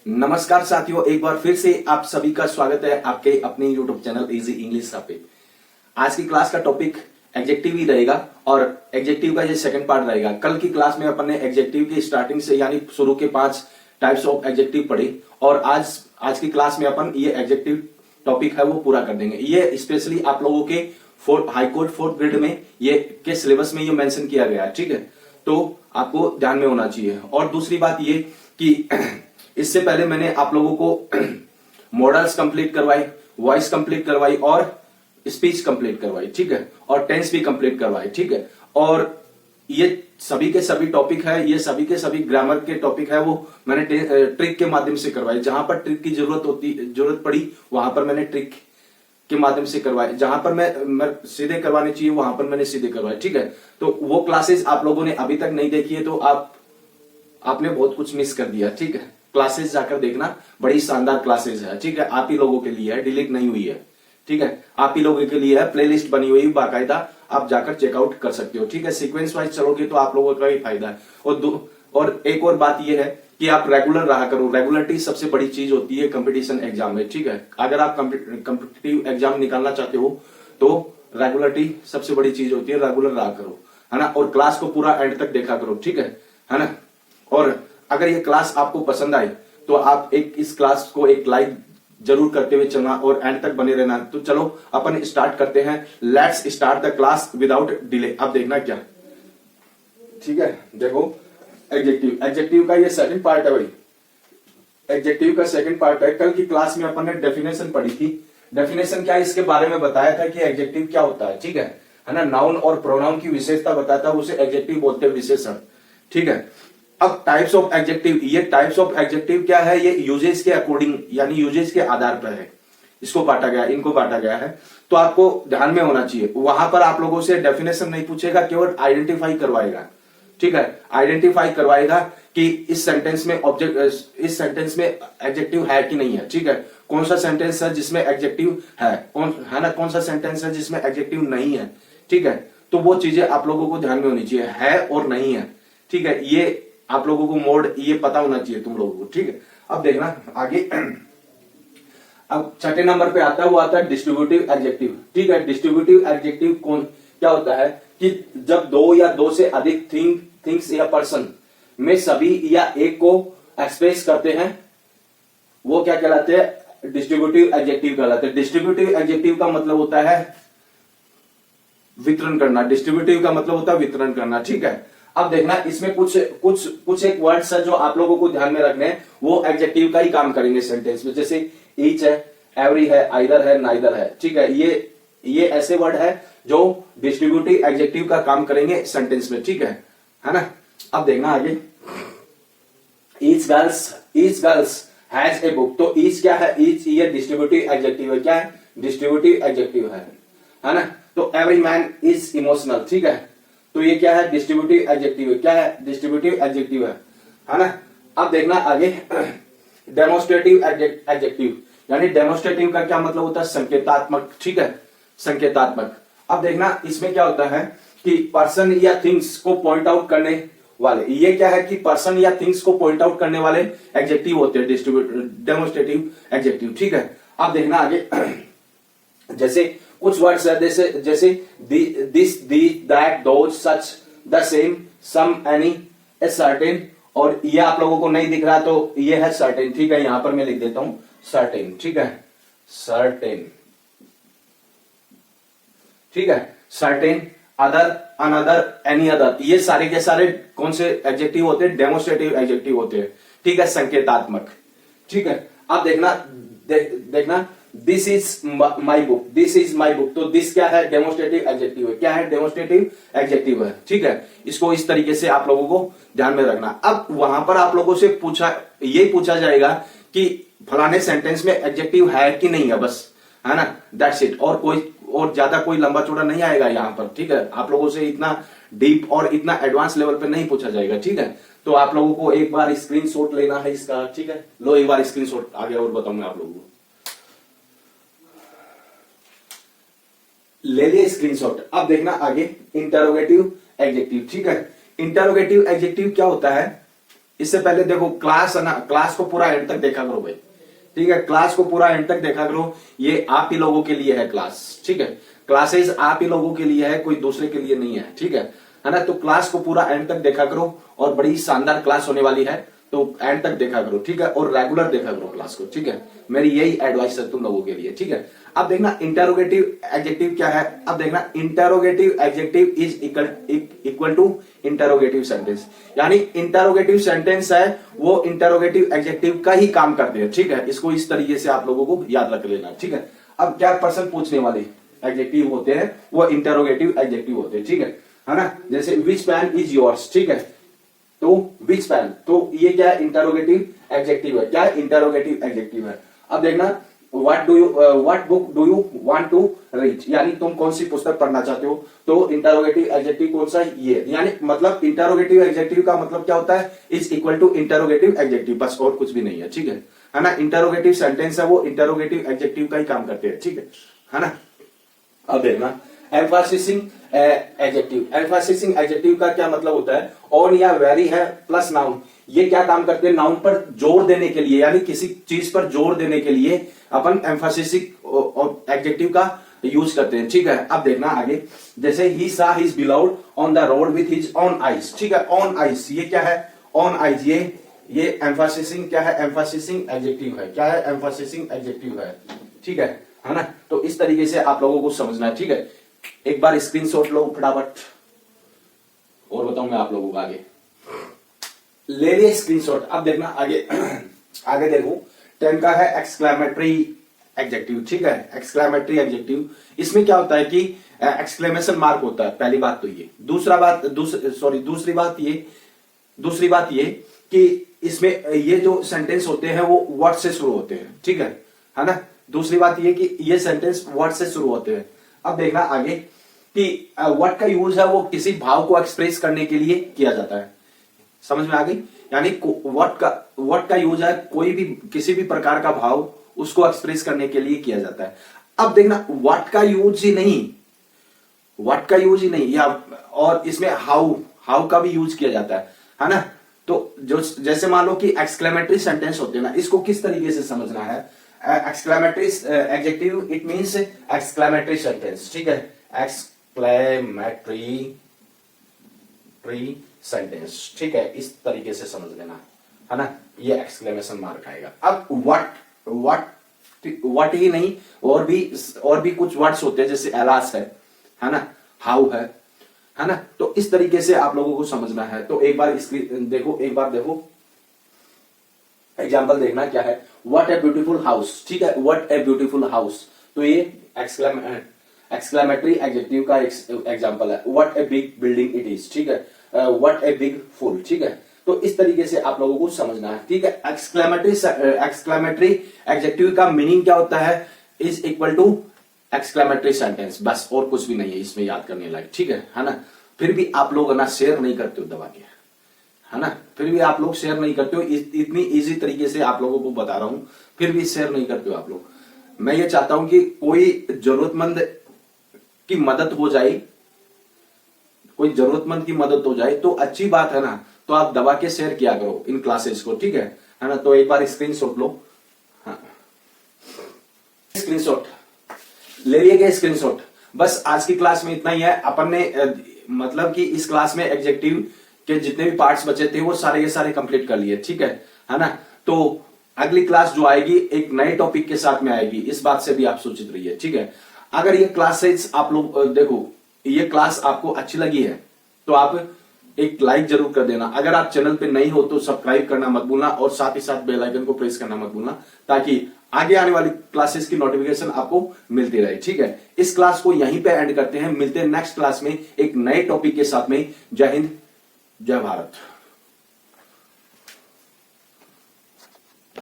नमस्कार साथियों, एक बार फिर से आप सभी का स्वागत है आपके अपने यूट्यूब चैनल इजी इंग्लिश पे। आज की क्लास का टॉपिक एडजेक्टिव ही रहेगा और एडजेक्टिव का ये सेकंड पार्ट रहेगा। कल की क्लास में अपन ने एडजेक्टिव की स्टार्टिंग से यानी शुरू के 5 टाइप्स ऑफ एडजेक्टिव पढ़े और आज की क्लास में अपन ये एडजेक्टिव टॉपिक है वो पूरा कर देंगे। ये स्पेशली आप लोगों के हाईकोर्ट 4th ग्रेड में ये के सिलेबस में ये मेंशन किया गया है, ठीक है। तो आपको ध्यान में होना चाहिए। और दूसरी बात ये कि इससे पहले मैंने आप लोगों को मॉडल्स कंप्लीट करवाई, वॉइस कंप्लीट करवाई और स्पीच कंप्लीट करवाई, ठीक है, और टेंस भी कंप्लीट करवाई, ठीक है। और ये सभी के सभी टॉपिक है, ये सभी के सभी ग्रामर के टॉपिक है वो मैंने ट्रिक के माध्यम से करवाई। जहां पर ट्रिक की जरूरत पड़ी वहां पर मैंने ट्रिक के माध्यम से करवाए, जहां पर मैं सीधे करवाने चाहिए वहां पर मैंने सीधे करवाए, ठीक है। तो वो क्लासेस आप लोगों ने अभी तक नहीं देखी है तो आपने बहुत कुछ मिस कर दिया, ठीक है। क्लासेस जाकर देखना, बड़ी शानदार क्लासेस है, ठीक है। आप ही लोगों के लिए है, डिलीट नहीं हुई है, ठीक है। आप ही लोगों के लिए है, प्लेलिस्ट बनी हुई बाकायदा, आप जाकर चेकआउट कर सकते हो, ठीक है। सीक्वेंस वाइज चलोगे तो आप लोगों का ही फायदा है। और एक और बात यह है कि आप रेगुलर रहा करो। रेगुलरिटी सबसे बड़ी चीज होती है कंपटीशन एग्जाम में, ठीक है। अगर आप कम्पिटिटिव एग्जाम निकालना चाहते हो तो रेगुलरिटी सबसे बड़ी चीज होती है। रेगुलर रहा करो, है ना। और क्लास को पूरा एंड तक देखा करो, ठीक है ना। और अगर ये क्लास आपको पसंद आई तो आप इस क्लास को एक लाइक जरूर करते हुए चलना और एंड तक बने रहना। तो चलो अपन स्टार्ट करते हैं। Let's start the class without delay. अब देखना क्या, ठीक है। देखो एडजेक्टिव का ये सेकंड पार्ट है भाई। एडजेक्टिव का सेकंड पार्ट है। कल की क्लास में अपन ने डेफिनेशन पढ़ी थी। डेफिनेशन क्या है इसके बारे में बताया था कि एडजेक्टिव क्या होता है, ठीक है ना। नाउन और प्रोनाउन की विशेषता बताता है, उसे एडजेक्टिव बोलते हैं, विशेषण, ठीक है। अब टाइप्स ऑफ एडजेक्टिव, ये टाइप्स ऑफ एडजेक्टिव क्या है, ये यूजेज के अकॉर्डिंग यानी यूजेज के आधार पर है, इसको बांटा गया, इनको बांटा गया है। तो आपको ध्यान में होना चाहिए, वहां पर आप लोगों से डेफिनेशन नहीं पूछेगा, केवल आइडेंटिफाई करवाएगा, ठीक है। आइडेंटिफाई करवाएगा कि इस सेंटेंस में एडजेक्टिव है कि नहीं है, ठीक है। कौन सा सेंटेंस है जिसमें एडजेक्टिव है ना, कौन सा सेंटेंस है जिसमें एडजेक्टिव नहीं है, ठीक है। तो वो चीजें आप लोगों को ध्यान में होनी चाहिए, है और नहीं है, ठीक है। ये आप लोगों को मोड ये पता होना चाहिए तुम लोगों को, ठीक है। अब देखना आगे। अब छठे नंबर पे आता है डिस्ट्रीब्यूटिव एडजेक्टिव, ठीक है। डिस्ट्रीब्यूटिव एडजेक्टिव क्या होता है कि जब दो या दो से अधिक थिंग्स या पर्सन में सभी या एक को एक्सप्रेस करते हैं, वो क्या कहलाते हैं, डिस्ट्रीब्यूटिव एडजेक्टिव कहलाते हैं। डिस्ट्रीब्यूटिव एडजेक्टिव का मतलब होता है वितरण करना। डिस्ट्रीब्यूटिव का मतलब होता है वितरण करना, ठीक है। अब देखना इसमें कुछ एक वर्ड्स है जो आप लोगों को ध्यान में रखने हैं, वो एडजेक्टिव का ही काम करेंगे सेंटेंस में। जैसे ईच है, एवरी है, आइदर है, नाइदर है, ठीक है। ये ऐसे वर्ड है जो डिस्ट्रीब्यूटिव एडजेक्टिव का काम करेंगे सेंटेंस में, ठीक है ना। अब देखना आगे। Each girls has a book. तो ईच क्या है, ईच ये डिस्ट्रीब्यूटिव एडजेक्टिव है। क्या है, डिस्ट्रीब्यूटिव एडजेक्टिव है ना। तो एवरी मैन इज इमोशनल, ठीक है। तो ये क्या है, डिस्ट्रीब्यूटिव एडजेक्टिव है। क्या है, डिस्ट्रीब्यूटिव एडजेक्टिव है ना। अब देखना आगे। डेमोन्स्ट्रेटिव एडजेक्टिव, यानी डेमोन्स्ट्रेटिव का क्या मतलब होता है, संकेतात्मक, ठीक है, संकेतात्मक। अब देखना इसमें क्या होता है कि पर्सन या थिंग्स को पॉइंट आउट करने वाले, ये क्या है कि पर्सन या थिंग्स को पॉइंट आउट करने वाले एडजेक्टिव होते हैं डेमोन्स्ट्रेटिव एडजेक्टिव, ठीक है। अब देखना आगे। जैसे कुछ वर्ड्स है जैसे this, that, those, such, the same, some, any, a certain. और ये आप लोगों को नहीं दिख रहा तो ये है सर्टेन, ठीक है। यहां पर मैं लिख देता हूं सर्टेन, ठीक है, सर्टेन, ठीक है। Certain, other, another, any other, ये सारे के सारे कौन से एडजेक्टिव होते हैं, डेमोन्स्ट्रेटिव एडजेक्टिव होते हैं, ठीक है, संकेतात्मक, ठीक है। अब देखना this is my book, this is my book. तो दिस क्या है, डेमोन्स्ट्रेटिव एडजेक्टिव है। क्या है, डेमोन्स्ट्रेटिव एडजेक्टिव है, ठीक है। इसको इस तरीके से आप लोगों को ध्यान में रखना। अब वहां पर आप लोगों से यही पूछा जाएगा कि फलाने सेंटेंस में एडजेक्टिव है कि नहीं है, बस, है ना, दैट्स इट। और ज्यादा कोई लंबा चौड़ा नहीं आएगा यहां पर, ठीक है। आप लोगों से इतना डीप और इतना एडवांस लेवल पे नहीं पूछा जाएगा, ठीक है। तो आप लोगों को एक बार स्क्रीनशॉट लेना है इसका, ठीक है। लो एक बार स्क्रीनशॉट आगे और बताऊंगा आप लोगों को। ले लिए स्क्रीनशॉट। अब देखना आगे इंटरोगेटिव एडजेक्टिव, ठीक है। इंटरोगेटिव एडजेक्टिव क्या होता है इससे पहले देखो क्लास है ना, क्लास को पूरा एंड तक देखा करो भाई, ठीक है, क्लास को पूरा एंड तक देखा करो। ये आप ही लोगों के लिए है क्लास, ठीक है, क्लासेस आप ही लोगों के लिए है, कोई दूसरे के लिए नहीं है, ठीक है ना। तो क्लास को पूरा एंड तक देखा करो और बड़ी शानदार क्लास होने वाली है, तो एंड तक देखा करो, ठीक है, और रेगुलर देखा करो क्लास को, ठीक है। मेरी यही एडवाइस है तुम लोगों के लिए, ठीक है। अब देखना इंटेरोगेटिव एडजेक्टिव क्या है। अब देखना interrogative adjective is equal to interrogative sentence, यानी इंटेरोगेटिव सेंटेंस है वो इंटेरोगेटिव एडजेक्टिव का ही काम करते हैं, ठीक है। इसको इस तरीके से आप लोगों को याद रख लेना, ठीक है। अब क्या पर्सन पूछने वाले एडजेक्टिव होते हैं वो इंटेरोगेटिव एडजेक्टिव होते हैं, ठीक है ना। जैसे विच पेन इज योर्स, ठीक है, तो विच पेन, तो ये क्या है, इंटेरोगेटिव एडजेक्टिव है, क्या है, इंटेरोगेटिव एडजेक्टिव है। अब देखना what book do you want to read, यानी तुम कौन सी पुस्तक पढ़ना चाहते हो, तो इंटेरोगेटिव एडजेक्टिव कौन सा है, ये, यानी मतलब इंटेरोगेटिव एडजेक्टिव का मतलब क्या होता है, is equal to interrogative adjective, बस और कुछ भी नहीं है, ठीक है ना। इंटेरोगेटिव सेंटेंस है वो इंटेरोगेटिव एडजेक्टिव का ही काम करते हैं, ठीक है ना। अब देखना एम्फासिसिंग एडजेक्टिव, एम्फासिसिंग एडजेक्टिव का क्या मतलब होता है, ऑन या वेरी है प्लस नाउन, ये क्या काम करते हैं, नाउन पर जोर देने के लिए, यानी किसी चीज पर जोर देने के लिए अपन एम्फासिसिंग एडजेक्टिव का यूज करते हैं, ठीक है। अब देखना आगे, जैसे ही saw his beloved on the road with his own eyes, ठीक है, ऑन आइज, ये क्या है, ऑन आइज, ये एम्फासिसिंग क्या है, एम्फासिसिंग एडजेक्टिव है, क्या है, एम्फासिसिंग एडजेक्टिव है, ठीक है ना। तो इस तरीके से आप लोगों को समझना है, ठीक है। एक बार स्क्रीनशॉट लो फटाफट, और बताऊं मैं आप लोगों को, आगे ले लिए स्क्रीनशॉट। अब देखना आगे आगे देखो 10 का है एक्सक्लेमेटरी एडजेक्टिव, ठीक है, एक्सक्लेमेटरी एडजेक्टिव, इसमें क्या होता है कि एक्सक्लेमेशन मार्क होता है, पहली बात तो ये, दूसरी बात ये कि इसमें ये जो सेंटेंस होते हैं वो वर्ड से शुरू होते हैं, ठीक है ना। दूसरी बात ये कि ये सेंटेंस वर्ड से शुरू होते हैं। अब देखना आगे कि वर्ड का यूज है वो किसी भाव को एक्सप्रेस करने के लिए किया जाता है, समझ में आ गई, यानी वर्ड का यूज है कोई भी किसी भी प्रकार का भाव उसको एक्सप्रेस करने के लिए किया जाता है। अब देखना वर्ड का यूज ही नहीं या और इसमें हाउ का भी यूज किया जाता है ना। तो जो जैसे मान लो कि एक्सक्लेमेटरी सेंटेंस होते हैं ना, इसको किस तरीके से समझना है, exclamatory adjective it means exclamatory sentence, ठीक है, एक्सक्लेमेटरी सेंटेंस, ठीक है, इस तरीके से समझ लेना है ना, ये एक्सक्लेमेशन मार्क आएगा। अब व्हाट ही नहीं, और भी कुछ वर्ड्स होते हैं, जैसे एलास है ना, हाउ है ना। तो इस तरीके से आप लोगों को समझना है। तो एक बार देखो एग्जाम्पल देखना क्या है, व्हाट ए ब्यूटीफुल हाउस, ठीक है, व्हाट ए ब्यूटीफुल हाउस, तो ये एक्सक्लेमेटरी एडजेक्टिव का एग्जाम्पल है। What a big building it is, ठीक है, व्हाट ए बिग फूल, ठीक है। तो इस तरीके से आप लोगों को समझना है, ठीक है। एक्सक्लेमेटरी एडजेक्टिव का मीनिंग क्या होता है, is equal to exclamatory sentence, बस और कुछ भी नहीं है इसमें याद करने लायक, ठीक है ना। फिर भी आप लोग ना शेयर नहीं करते हो दबा के, है ना, फिर भी आप लोग शेयर नहीं करते हो, इतनी इजी तरीके से आप लोगों को बता रहा हूं, फिर भी शेयर नहीं करते हो आप लोग। मैं ये चाहता हूं कि कोई जरूरतमंद की मदद हो जाए, तो अच्छी बात है ना, तो आप दबा के शेयर किया करो इन क्लासेस को, ठीक है ना। तो एक बार स्क्रीनशॉट लो, हाँ स्क्रीनशॉट ले लिए गए स्क्रीनशॉट। बस आज की क्लास में इतना ही है। अपन ने मतलब कि इस क्लास में एडजेक्टिव के जितने भी पार्ट्स बचे थे वो सारे के सारे कंप्लीट कर लिए, ठीक है ना। तो अगली क्लास जो आएगी एक नए टॉपिक के साथ में आएगी, इस बात से भी आप सूचित रहिए, ठीक है। अगर ये क्लासेस आप लोग देखो, ये क्लास आपको अच्छी लगी है तो आप एक लाइक जरूर कर देना। अगर आप चैनल पे नहीं हो तो सब्सक्राइब करना मत भूलना, और साथ ही साथ बेल आइकन को प्रेस करना मत भूलना, ताकि आगे आने वाली क्लासेस की नोटिफिकेशन आपको मिलती रहे, ठीक है। इस क्लास को यहीं पे एंड करते हैं, मिलते हैं नेक्स्ट क्लास में एक नए टॉपिक के साथ में। जय हिंद, जय भारत।